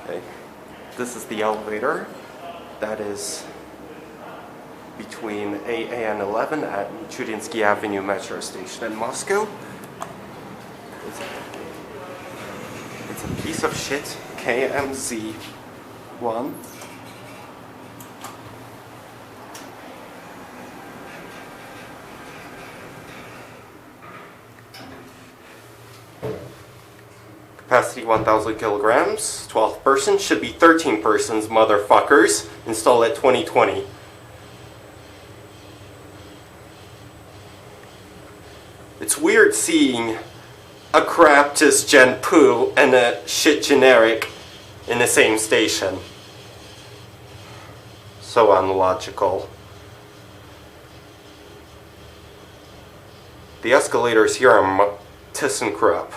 Okay. This is the elevator that is between 8 and 11 at Michurinsky Avenue metro station in Moscow. It's a piece of shit KMZ one. Capacity 1,000 kilograms, 12 persons, should be 13 persons, motherfuckers. Installed at 2020. It's weird seeing a Craptis GenPoo and a shit generic in the same station. So unlogical. The escalators here are ThyssenKrupp.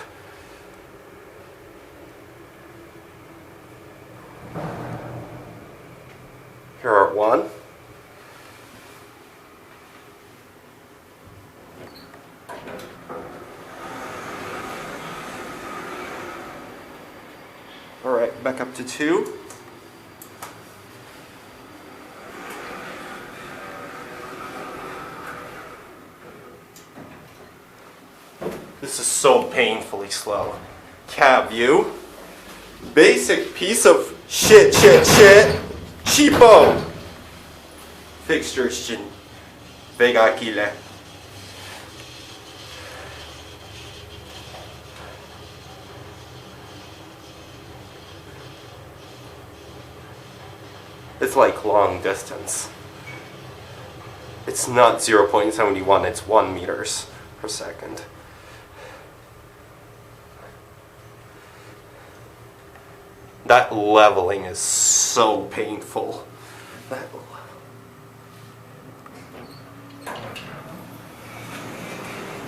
Here are one. Alright, back up to two. This is so painfully slow. Cab view. Basic piece of shit. Cheapo. Fixtures Vega ACHILLE. It's like long distance. It's not 0.71, it's 1 meters per second. That leveling is so painful.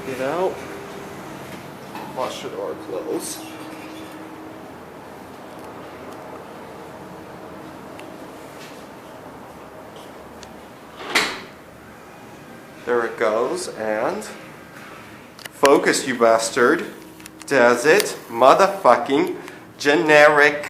Get out. Wash the door close. There it goes, and focus, you bastard. Does it? Motherfucking generic.